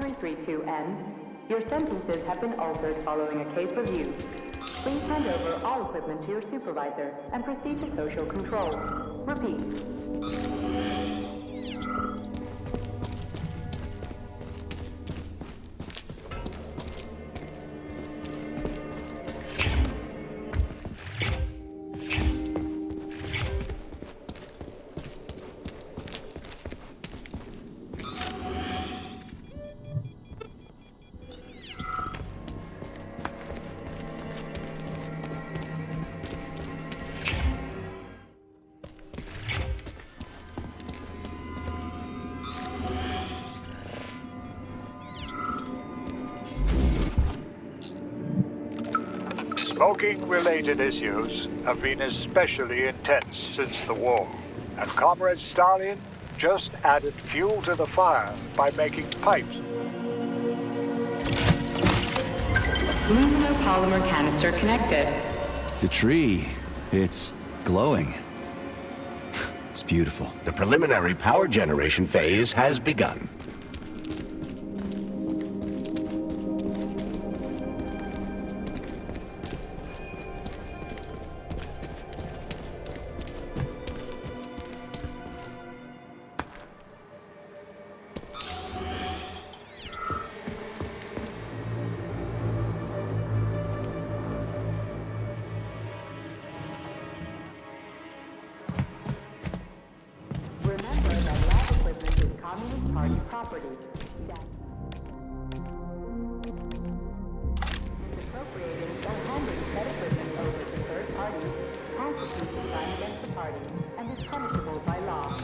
332N. Your sentences have been altered following a case review. Please hand over all equipment to your supervisor and proceed to social control. Repeat. Smoking-related issues have been especially intense since the war, and Comrade Stalin just added fuel to the fire by making pipes. Luminopolymer canister connected. The tree, it's glowing. It's beautiful. The preliminary power generation phase has begun. Communist Party property. Appropriating or handing said equipment over to third parties constitutes a crime against the party and is punishable by law.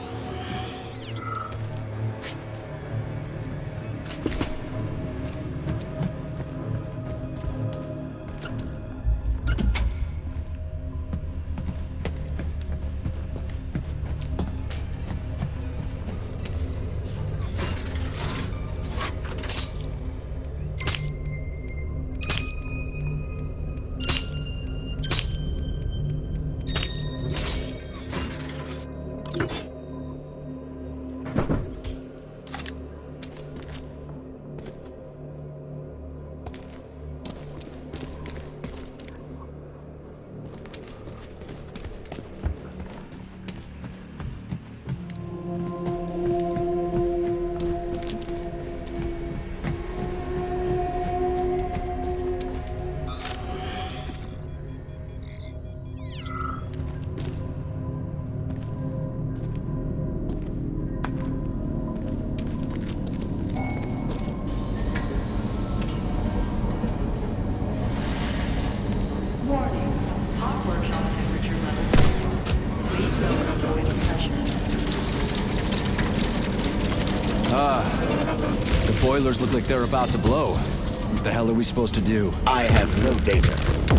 The boilers look like they're about to blow. What the hell are we supposed to do? I have no data.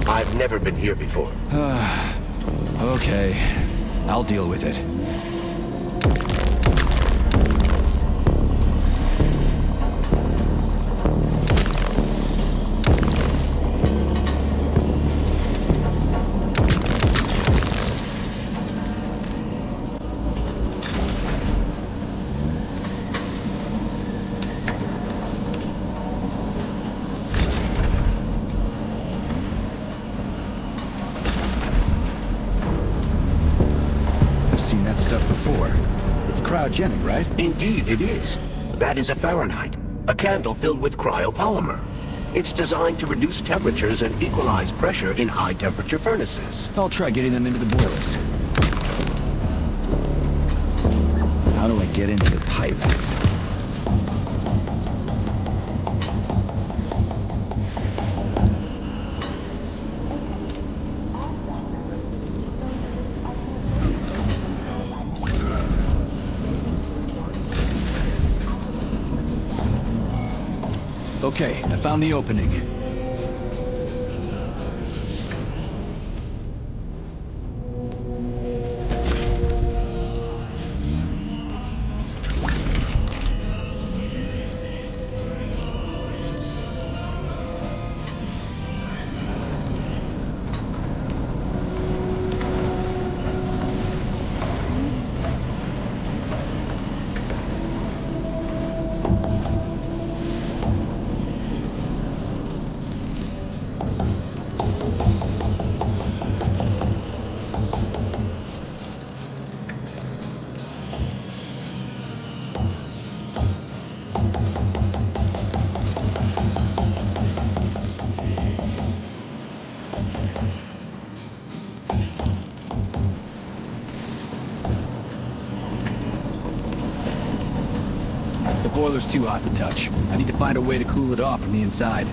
I've never been here before. Okay. I'll deal with it. Seen that stuff before. It's cryogenic, right? Indeed, it is. That is a Fahrenheit, a candle filled with cryopolymer. It's designed to reduce temperatures and equalize pressure in high-temperature furnaces. I'll try getting them into the boilers. How do I get into the pipe? Okay, I found the opening. The boiler's too hot to touch. I need to find a way to cool it off from the inside.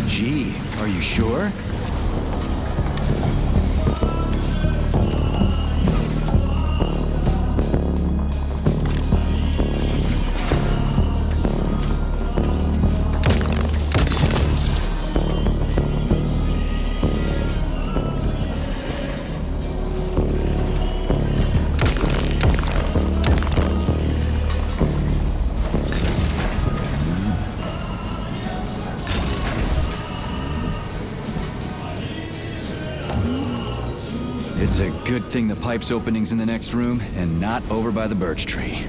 Gee, are you sure? It's a good thing the pipe's opening's in the next room and not over by the birch tree.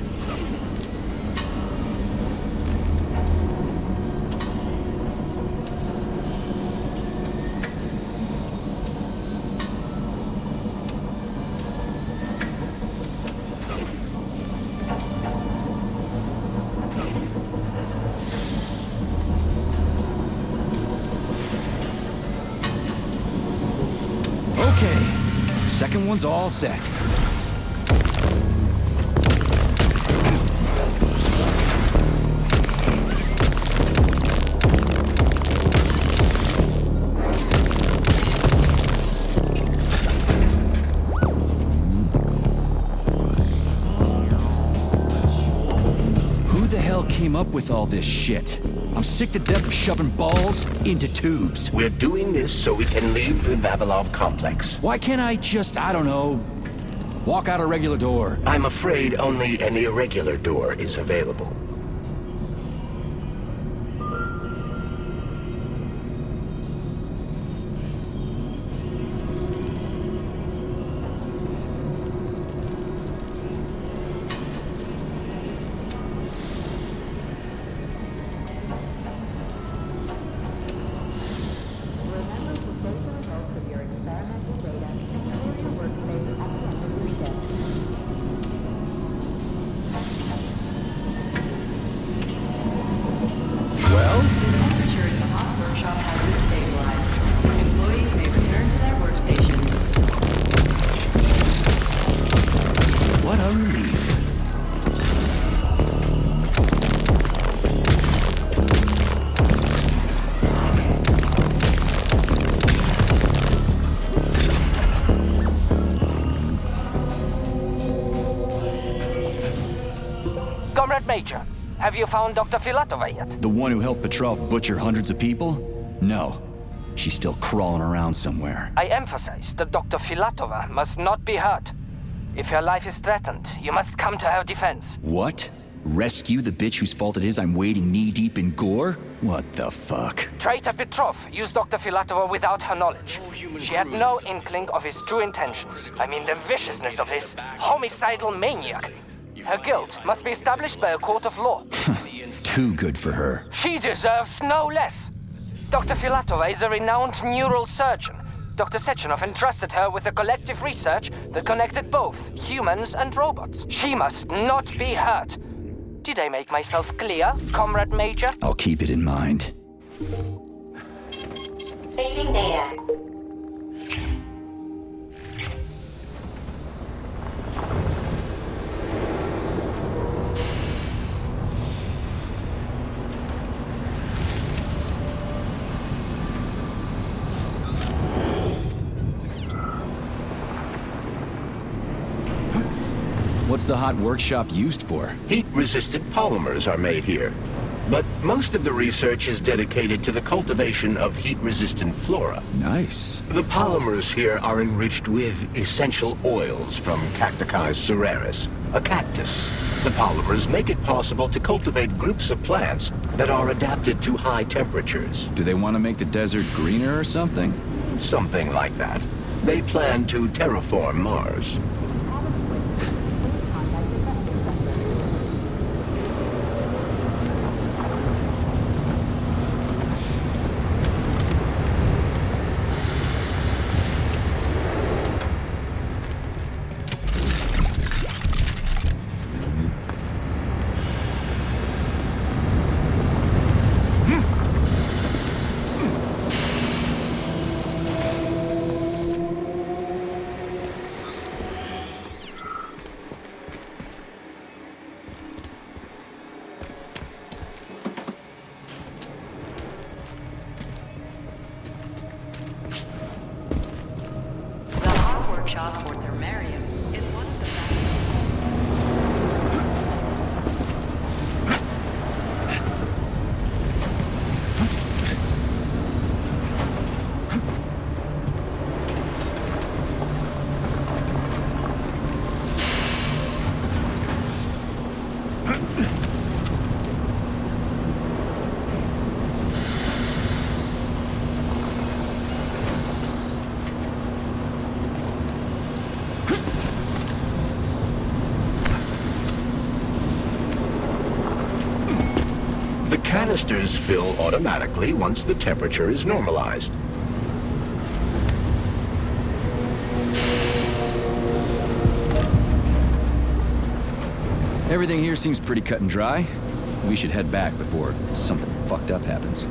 Second one's all set. Who the hell came up with all this shit? I'm sick to death of shoving balls into tubes. We're doing this so we can leave the Vavilov complex. Why can't I just, I don't know, walk out a regular door? I'm afraid only an irregular door is available. Major, have you found Dr. Filatova yet? The one who helped Petrov butcher hundreds of people? No. She's still crawling around somewhere. I emphasize that Dr. Filatova must not be hurt. If her life is threatened, you must come to her defense. What? Rescue the bitch whose fault it is I'm wading knee-deep in gore? What the fuck? Traitor Petrov used Dr. Filatova without her knowledge. She had no inkling of his true intentions. I mean, the viciousness of this homicidal maniac. Her guilt must be established by a court of law. Too good for her. She deserves no less. Dr. Filatova is a renowned neural surgeon. Dr. Sechenov entrusted her with a collective research that connected both humans and robots. She must not be hurt. Did I make myself clear, Comrade Major? I'll keep it in mind. Saving data. What's the hot workshop used for? Heat-resistant polymers are made here. But most of the research is dedicated to the cultivation of heat-resistant flora. Nice. The polymers here are enriched with essential oils from Cacticus cereris, a cactus. The polymers make it possible to cultivate groups of plants that are adapted to high temperatures. Do they want to make the desert greener or something? Something like that. They plan to terraform Mars. For Thermarium is one of the Canisters fill automatically once the temperature is normalized. Everything here seems pretty cut and dry. We should head back before something fucked up happens.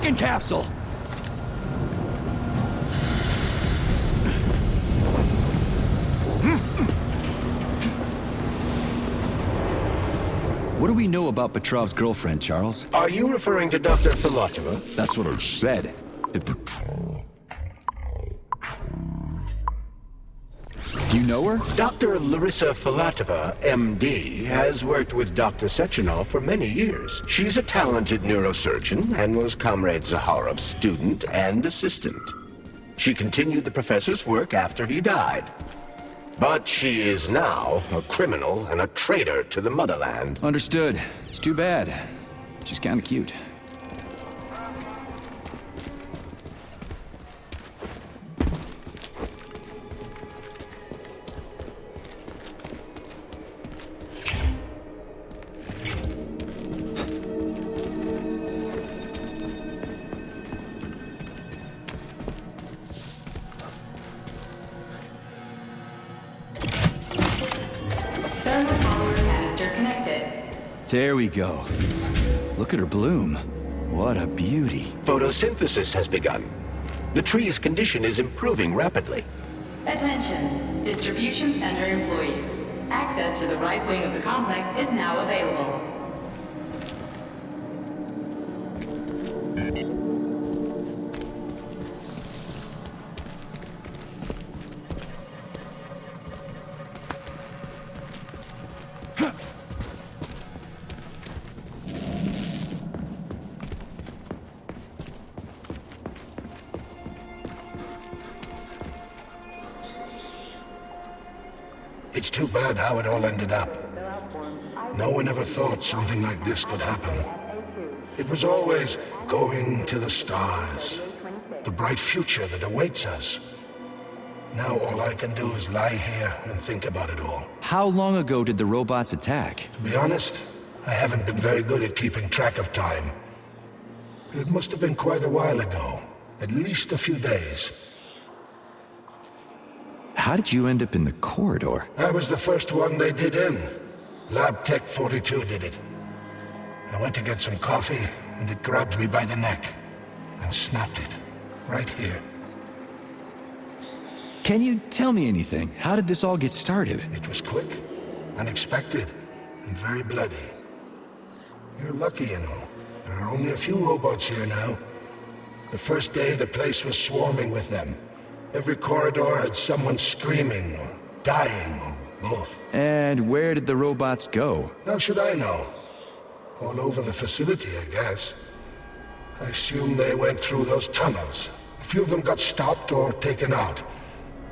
fucking capsule! What do we know about Petrov's girlfriend, Charles? Are you referring to Dr. Filatova? That's what I said. Do you know her? Dr. Larissa Filatova, MD, has worked with Dr. Sechenov for many years. She's a talented neurosurgeon and was Comrade Zaharov's student and assistant. She continued the professor's work after he died. But she is now a criminal and a traitor to the motherland. Understood. It's too bad. She's kinda cute. Thermopolymer canister connected. There we go. Look at her bloom. What a beauty. Photosynthesis has begun. The tree's condition is improving rapidly. Attention, distribution center employees. Access to the right wing of the complex is now available. It's too bad how it all ended up. No one ever thought something like this could happen. It was always going to the stars, the bright future that awaits us. Now all I can do is lie here and think about it all. How long ago did the robots attack? To be honest, I haven't been very good at keeping track of time. But it must have been quite a while ago, at least a few days. How did you end up in the corridor? I was the first one they did in. Lab Tech 42 did it. I went to get some coffee, and it grabbed me by the neck and snapped it, right here. Can you tell me anything? How did this all get started? It was quick, unexpected, and very bloody. You're lucky, you know. There are only a few robots here now. The first day, the place was swarming with them. Every corridor had someone screaming, or dying, or both. And where did the robots go? How should I know? All over the facility, I guess. I assume they went through those tunnels. A few of them got stopped or taken out.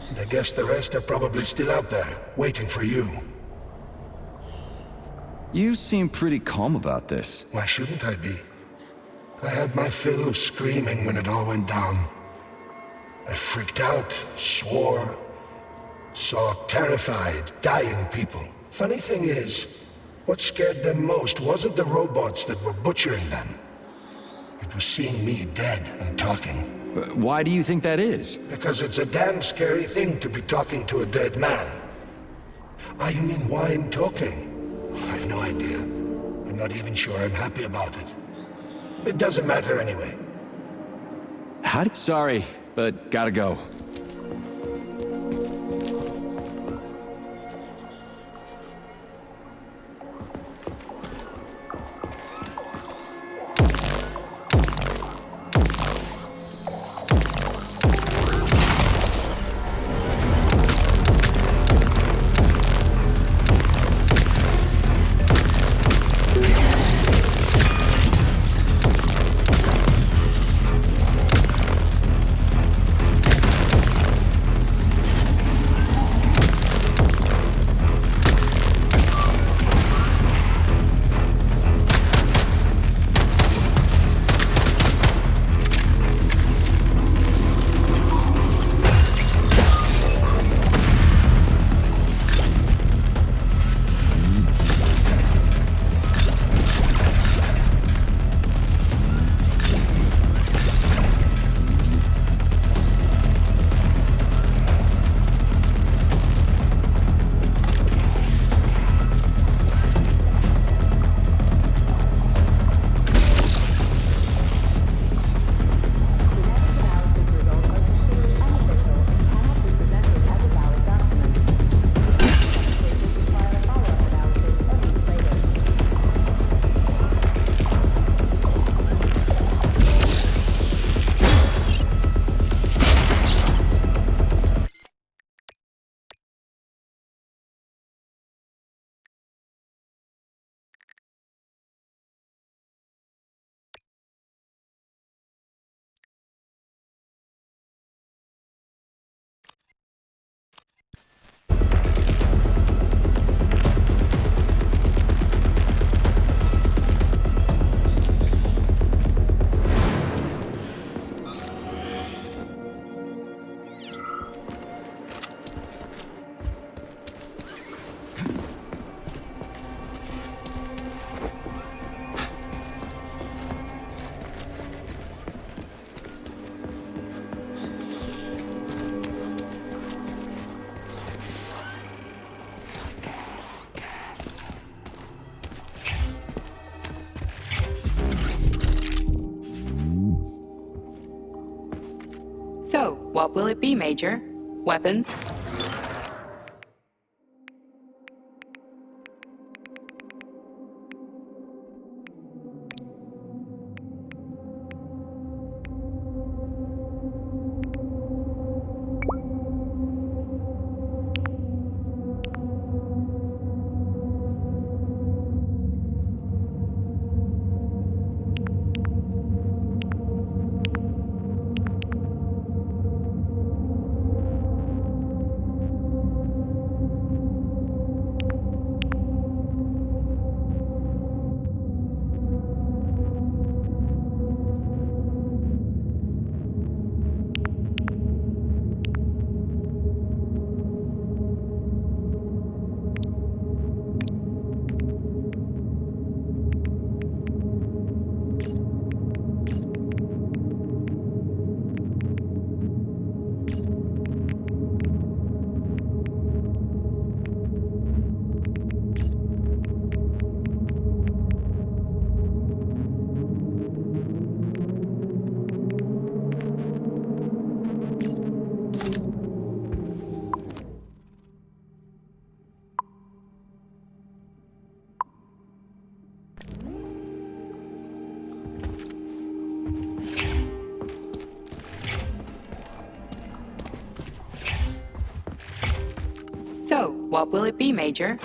And I guess the rest are probably still out there, waiting for you. You seem pretty calm about this. Why shouldn't I be? I had my fill of screaming when it all went down. I freaked out, swore, saw terrified, dying people. Funny thing is, what scared them most wasn't the robots that were butchering them. It was seeing me dead and talking. Why do you think that is? Because it's a damn scary thing to be talking to a dead man. Ah, you mean why I'm talking? I've no idea. I'm not even sure I'm happy about it. It doesn't matter anyway. Sorry, but gotta go. what will it be, Major? Weapons? So, what will it be, Major?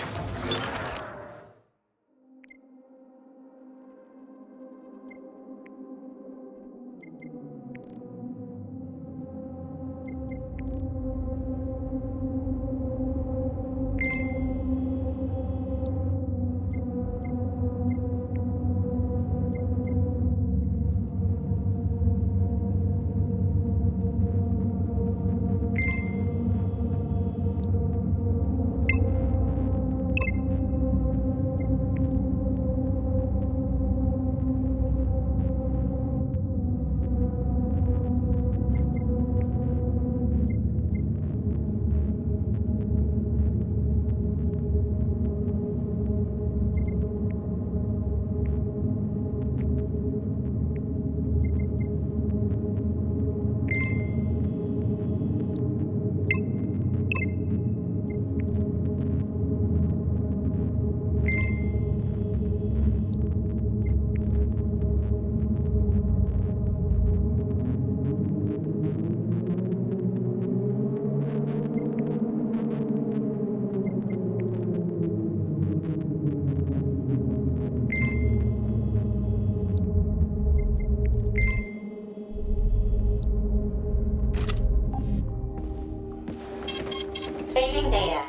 Saving data.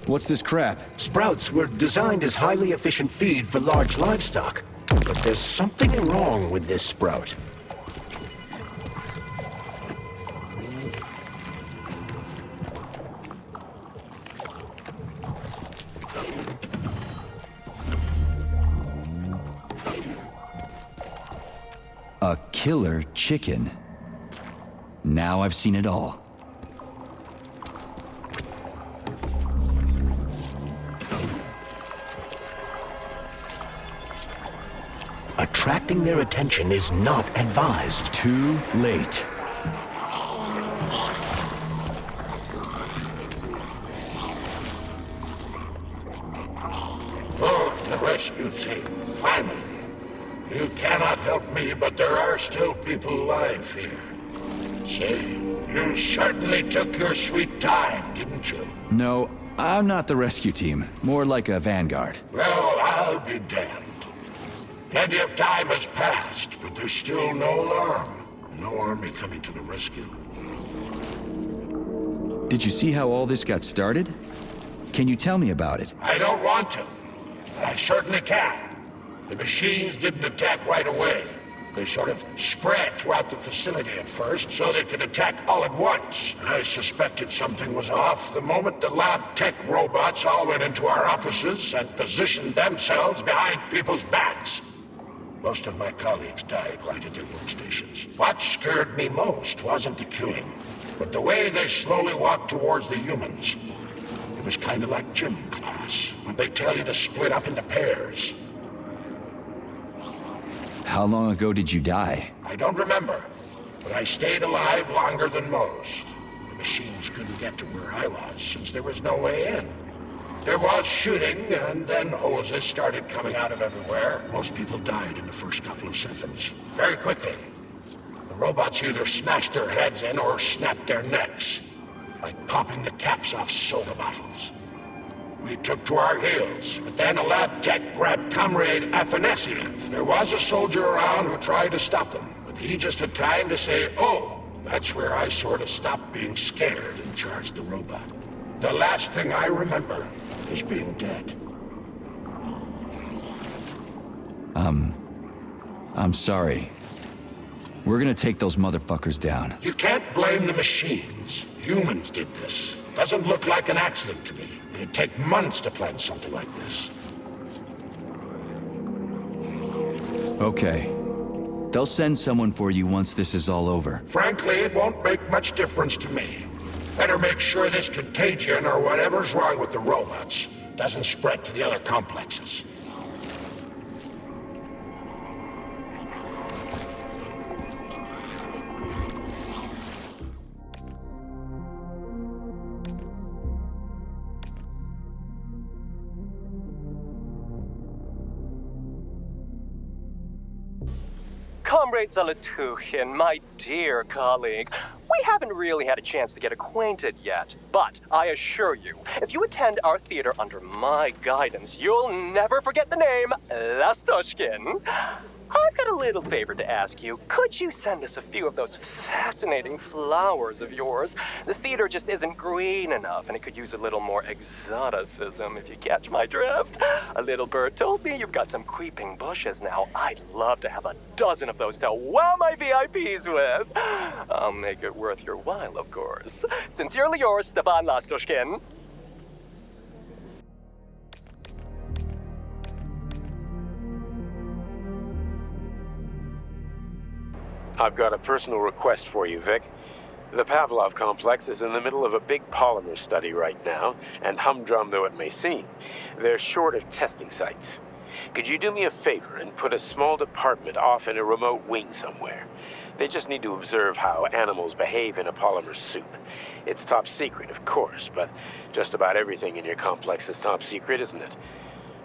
What's this crap? Sprouts were designed as highly efficient feed for large livestock. But there's something wrong with this sprout. A killer chicken. Now I've seen it all. Attracting their attention is not advised. Too late. Oh, the rescue team, finally. You cannot help me, but there are still people alive here. Say, you certainly took your sweet time, didn't you? No, I'm not the rescue team. More like a vanguard. Well, I'll be damned. Plenty of time has passed, but there's still no alarm. No army coming to the rescue. Did you see how all this got started? Can you tell me about it? I don't want to, but I certainly can. The machines didn't attack right away. They sort of spread throughout the facility at first so they could attack all at once. I suspected something was off the moment the lab tech robots all went into our offices and positioned themselves behind people's backs. Most of my colleagues died right at their workstations. What scared me most wasn't the killing, but the way they slowly walked towards the humans. It was kind of like gym class, when they tell you to split up into pairs. How long ago did you die? I don't remember, but I stayed alive longer than most. The machines couldn't get to where I was, since there was no way in. There was shooting, and then hoses started coming out of everywhere. Most people died in the first couple of seconds. Very quickly. The robots either smashed their heads in or snapped their necks, like popping the caps off soda bottles. We took to our heels, but then a lab tech grabbed Comrade Afanasiev. There was a soldier around who tried to stop them, but he just had time to say, "Oh." That's where I sort of stopped being scared and charged the robot. The last thing I remember is being dead. I'm sorry. We're gonna take those motherfuckers down. You can't blame the machines. Humans did this. Doesn't look like an accident to me. It'd take months to plan something like this. Okay. They'll send someone for you once this is all over. Frankly, it won't make much difference to me. Better make sure this contagion or whatever's wrong with the robots doesn't spread to the other complexes. Comrade Zolotukhin, my dear colleague, we haven't really had a chance to get acquainted yet, but I assure you, if you attend our theater under my guidance, you'll never forget the name Lastoshkin. I've got a little favor to ask you. Could you send us a few of those fascinating flowers of yours? The theater just isn't green enough, and it could use a little more exoticism, if you catch my drift. A little bird told me you've got some creeping bushes now. I'd love to have a dozen of those to wow my VIPs with. I'll make it worth your while, of course. Sincerely yours, Stepan Lastoshkin. I've got a personal request for you, Vic. The Pavlov complex is in the middle of a big polymer study right now, and humdrum though it may seem, they're short of testing sites. Could you do me a favor and put a small department off in a remote wing somewhere? They just need to observe how animals behave in a polymer soup. It's top secret, of course, but just about everything in your complex is top secret, isn't it?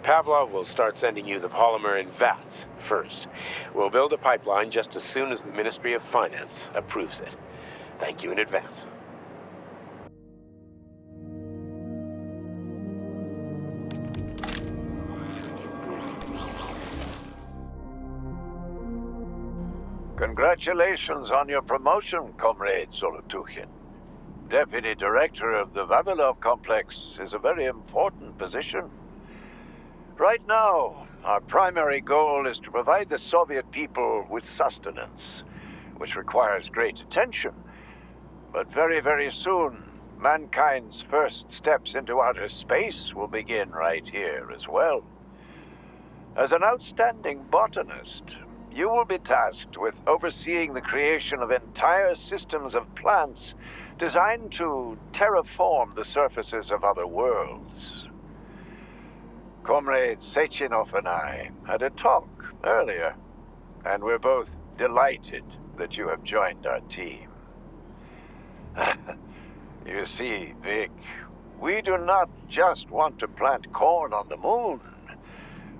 Pavlov will start sending you the polymer in vats first. We'll build a pipeline just as soon as the Ministry of Finance approves it. Thank you in advance. Congratulations on your promotion, Comrade Zolotukhin. Deputy Director of the Vavilov Complex is a very important position. Right now, our primary goal is to provide the Soviet people with sustenance, which requires great attention. But very, very soon, mankind's first steps into outer space will begin right here as well. As an outstanding botanist, you will be tasked with overseeing the creation of entire systems of plants designed to terraform the surfaces of other worlds. Comrade Sechenov and I had a talk earlier, and we're both delighted that you have joined our team. You see, Vic, we do not just want to plant corn on the moon.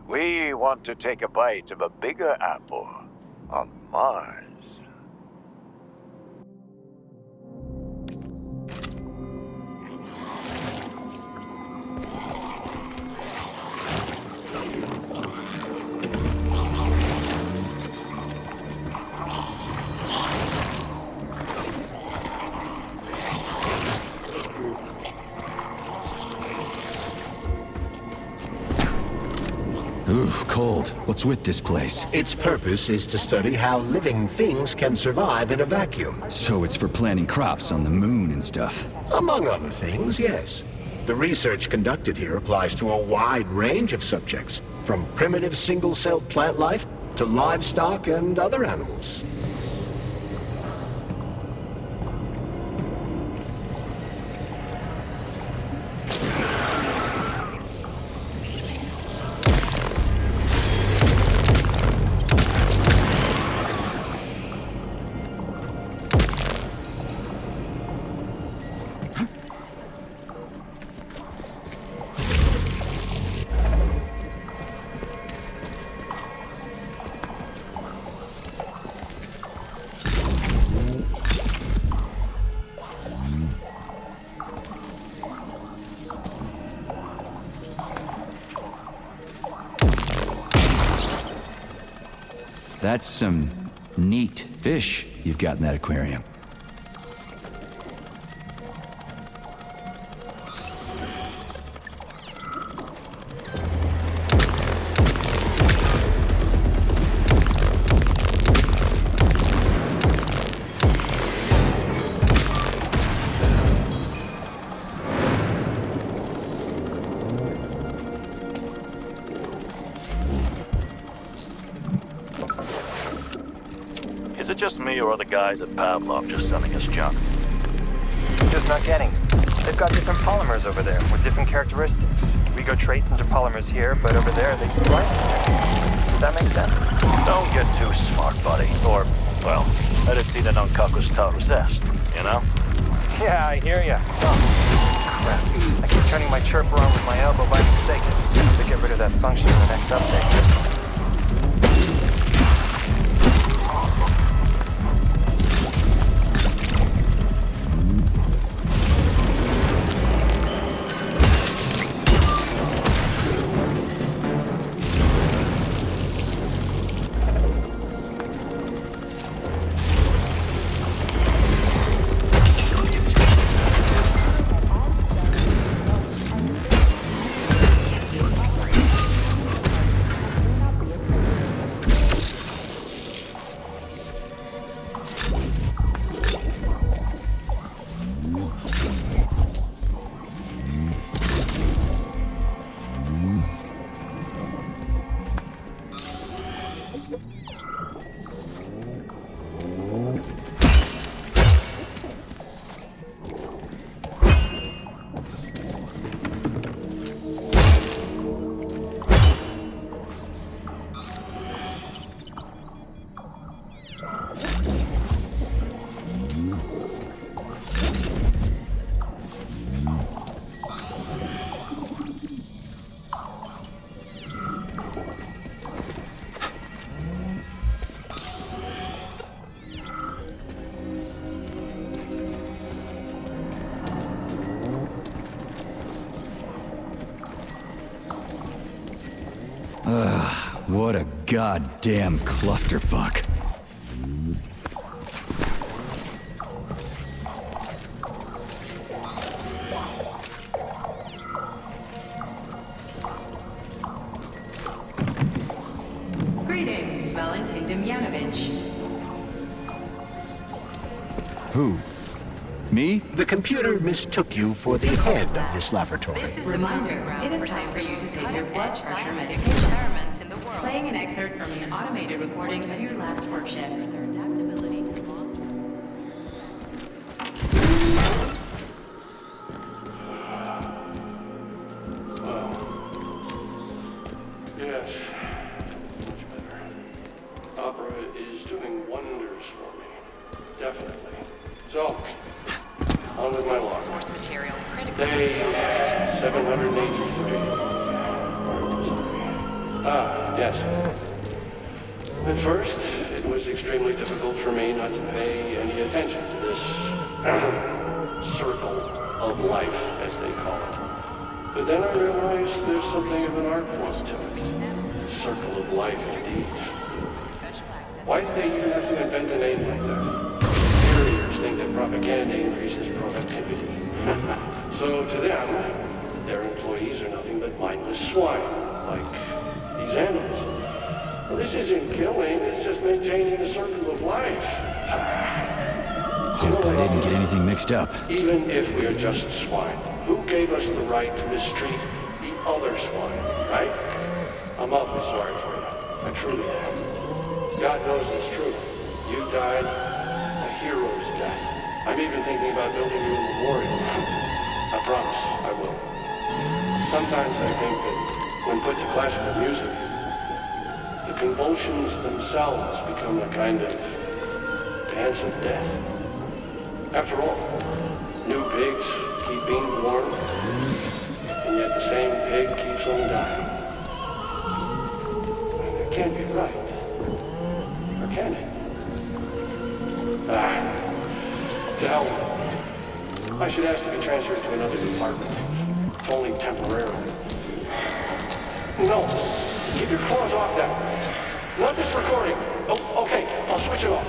We want to take a bite of a bigger apple on Mars. Ooh, cold. What's with this place? Its purpose is to study how living things can survive in a vacuum. So it's for planting crops on the moon and stuff. Among other things, yes. The research conducted here applies to a wide range of subjects, from primitive single-celled plant life to livestock and other animals. That's some neat fish you've got in that aquarium. Is it just me, or are the guys at Pavlov just selling us junk? I'm just not getting. They've got different polymers over there with different characteristics. We go traits into polymers here, but over there they splice it. Does that make sense? Don't get too smart, buddy. Or, well, let it see the non-cacos tal resist, you know? Yeah, I hear ya. Oh, crap. I keep turning my chirp around with my elbow by mistake. To get rid of that function in the next update. What a goddamn clusterfuck. Greetings, Valentin Demyanovich. Who? Me? The computer mistook you for the head of this laboratory. This is reminder. It is time for you to take your blood pressure medication. Experiments in the world. Playing an excerpt from an automated recording of your last work shift. Their adaptability to long. Yes, much better. Opera is doing wonders for me. Definitely. So, on with my log. Source material critical. Day 783. Yes. At first, it was extremely difficult for me not to pay any attention to this circle of life, as they call it. But then I realized there's something of an art form to it. Circle of life, indeed. Why did they even have to invent a name like that? Superiors think that propaganda increases productivity. So to them, their employees are nothing but mindless swine, like these animals. Well, this isn't killing, it's just maintaining the circle of life. Hope I didn't get anything mixed up. Even if we are just swine, who gave us the right to mistreat the other swine, right? I'm awfully sorry for you. I truly am. God knows it's true. You died a hero's death. I'm even thinking about building you a memorial. I promise I will. Sometimes I think that when put to classical music, the convulsions themselves become a kind of dance of death. After all, new pigs keep being born, and yet the same pig keeps on dying. It can't be right. Or can it? To hell with it. I should ask to be transferred to another department. Only temporarily. No! Keep your claws off that! Not this recording! Oh, okay, I'll switch it off.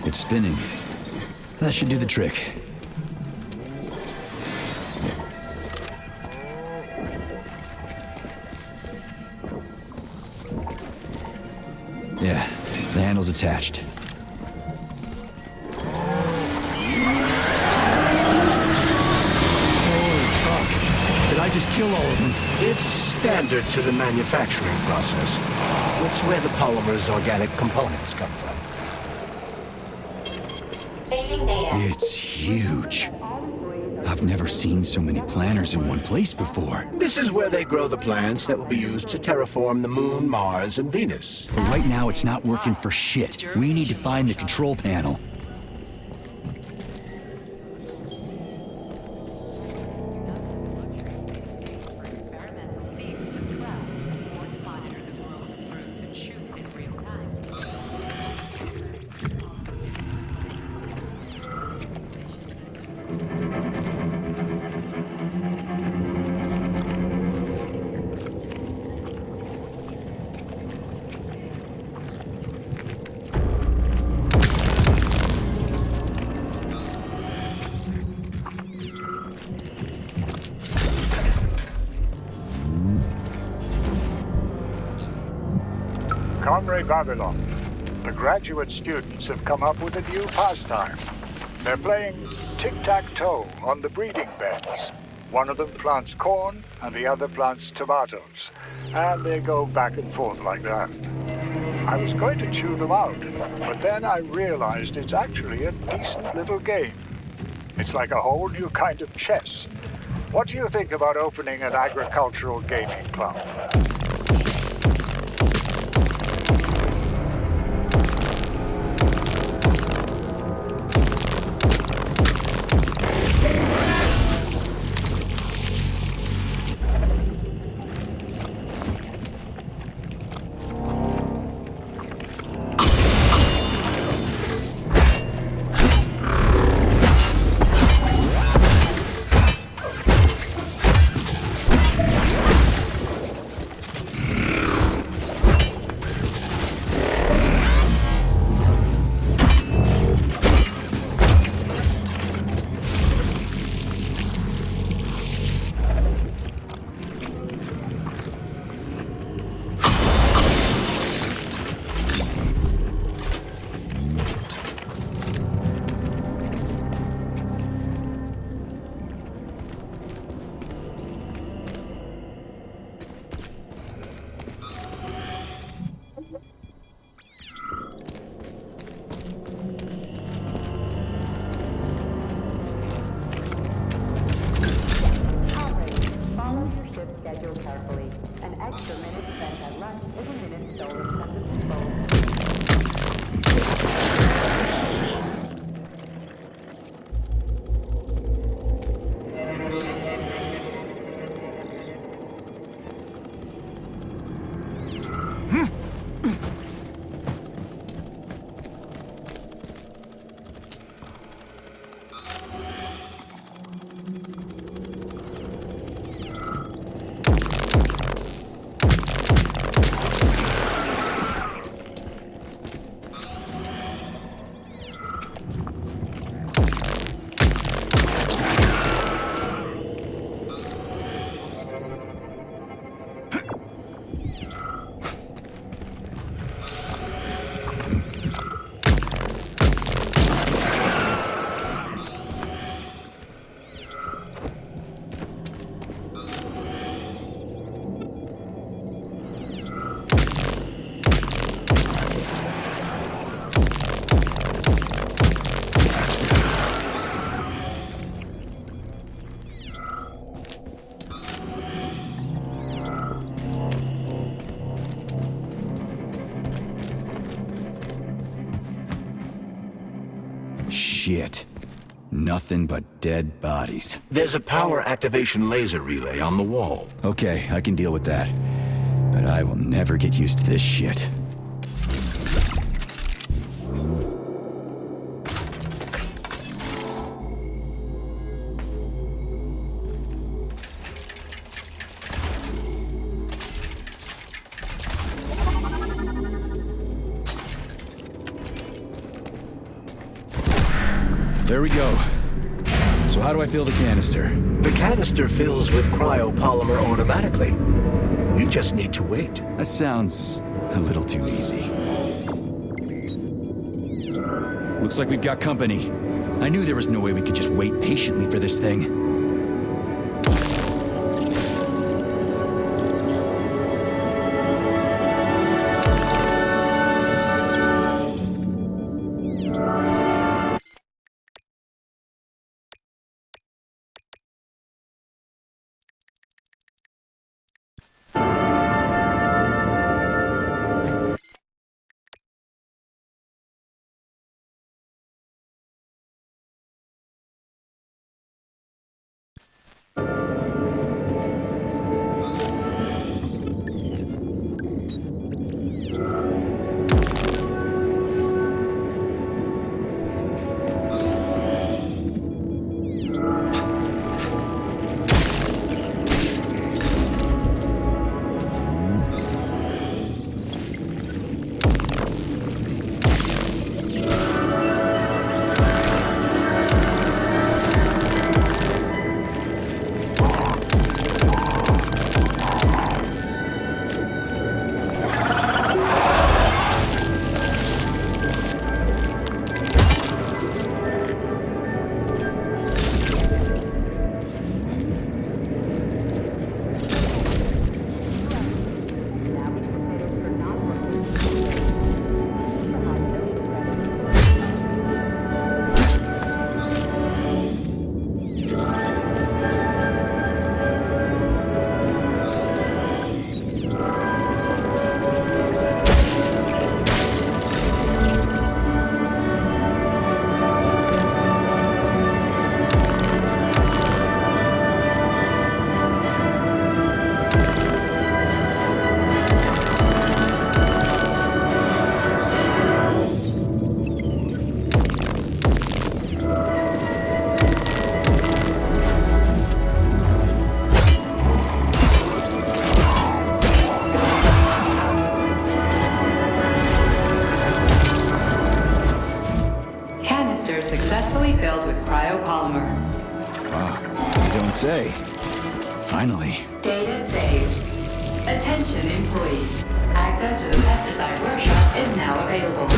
It's spinning. That should do the trick. Yeah, the handle's attached. Holy fuck. Did I just kill all of them? It's standard to the manufacturing process. It's where the polymer's organic components come from. It's huge. I've never seen so many planters in one place before. This is where they grow the plants that will be used to terraform the Moon, Mars, and Venus. But right now it's not working for shit. We need to find the control panel. Comrade Vavilov, the graduate students have come up with a new pastime. They're playing tic-tac-toe on the breeding beds. One of them plants corn, and the other plants tomatoes. And they go back and forth like that. I was going to chew them out, but then I realized it's actually a decent little game. It's like a whole new kind of chess. What do you think about opening an agricultural gaming club? shit. Nothing but dead bodies. There's a power activation laser relay on the wall. Okay, I can deal with that. But I will never get used to this shit. There we go. So how do I fill the canister? The canister fills with cryopolymer automatically. We just need to wait. That sounds a little too easy. Looks like we've got company. I knew there was no way we could just wait patiently for this thing. Successfully filled with cryopolymer. Wow, you don't say. Finally. Data saved. Attention employees. Access to the pesticide workshop is now available.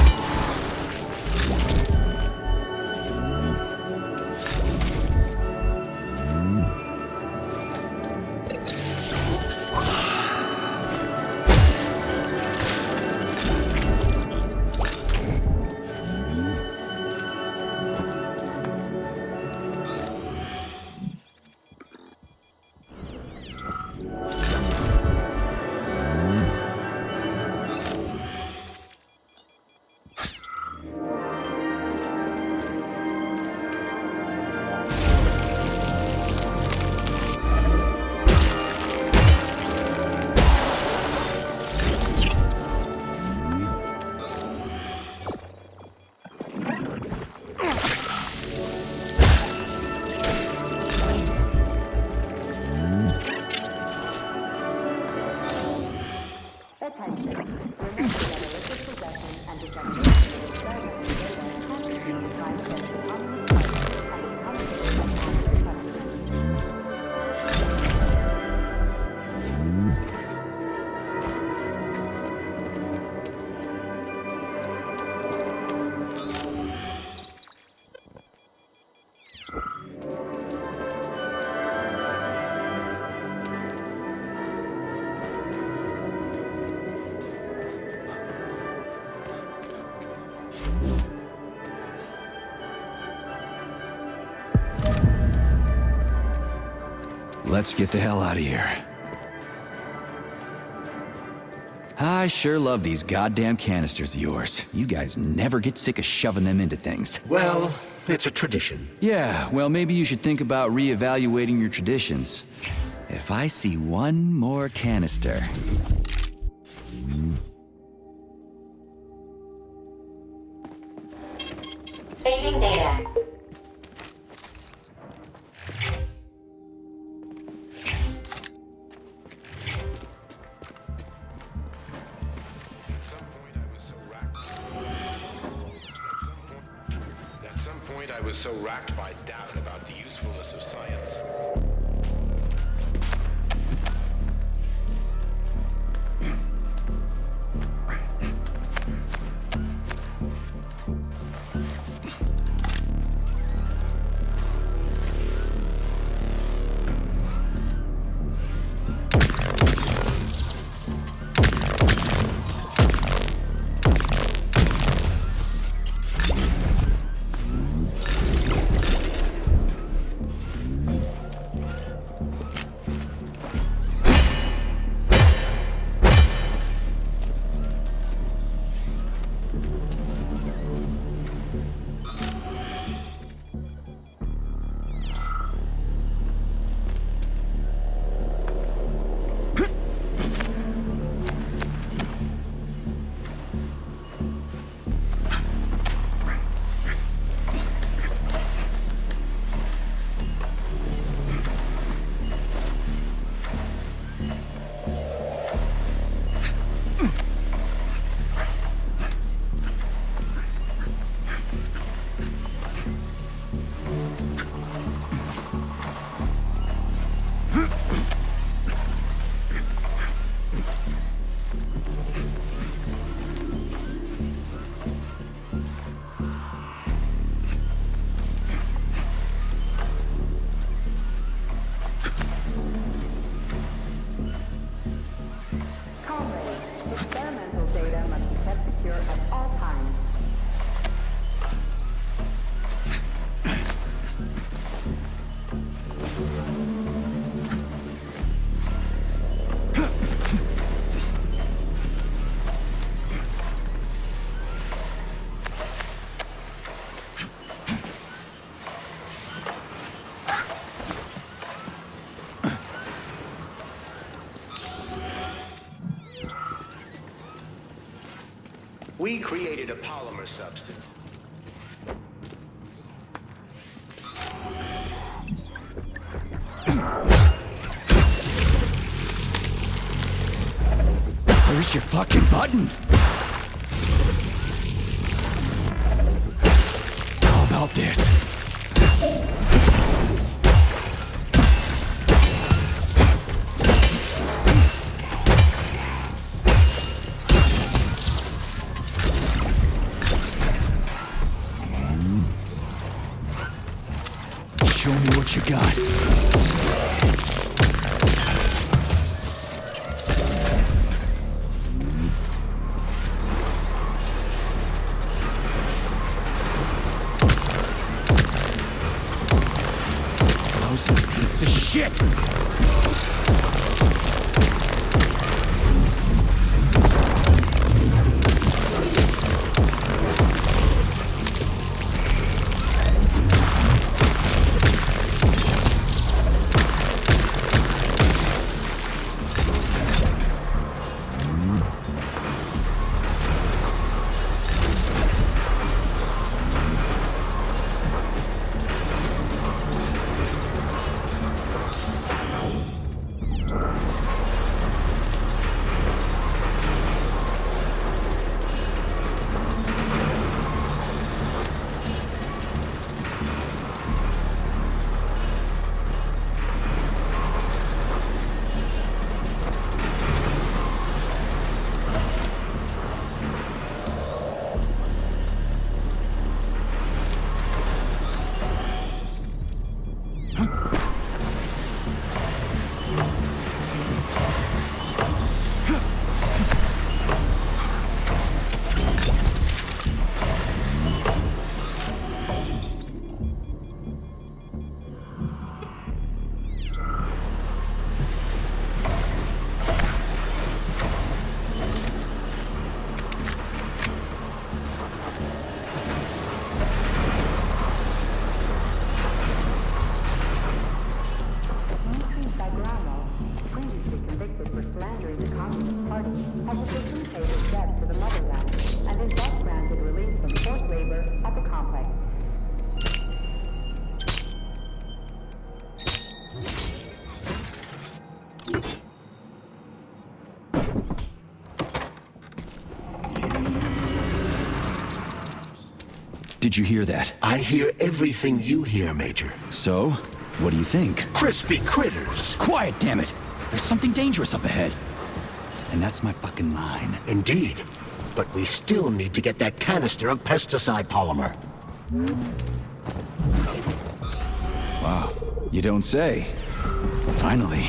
Let's get the hell out of here. I sure love these goddamn canisters of yours. You guys never get sick of shoving them into things. Well, It's a tradition. Yeah, well, maybe you should think about reevaluating your traditions. If I see one more canister... Saving data. At some point, I was so racked by doubt about the usefulness of science. Experimental data must be kept secure at all times. We created a polymer substance. Where's your fucking button? How about this? Show me what you got. Lousy piece of shit! Did you hear that? I hear everything you hear, Major. So, what do you think? Crispy critters! Quiet, damn it! There's something dangerous up ahead. And that's my fucking line. Indeed. But we still need to get that canister of pesticide polymer. Wow, you don't say. Finally.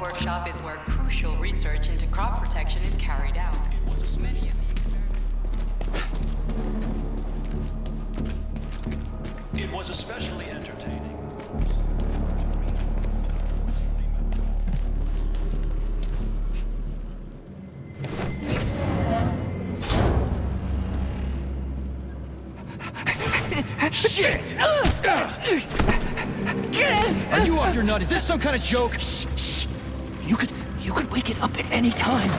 Workshop is where crucial research into crop protection is carried out. It was especially entertaining. Shit! Are you off your nut? Is this some kind of joke? You could wake it up at any time.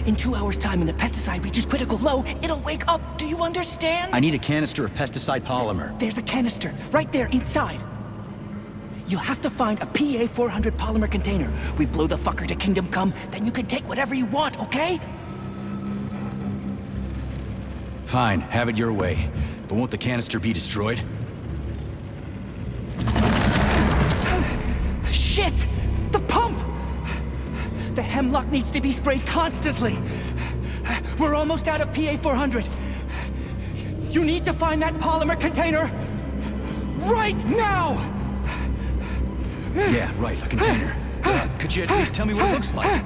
In 2 hours' time, when the pesticide reaches critical low, it'll wake up. Do you understand? I need a canister of pesticide polymer. There's a canister right there inside. You'll have to find a PA-400 polymer container. We blow the fucker to Kingdom Come, then you can take whatever you want, okay? Fine, have it your way. But won't the canister be destroyed? Shit! The pump! The hemlock needs to be sprayed constantly. We're almost out of PA-400. You need to find that polymer container right now! Yeah, right, a container. Could you at least tell me what it looks like?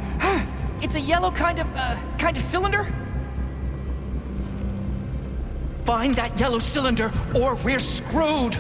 It's a yellow kind of cylinder? Find that yellow cylinder, or we're screwed!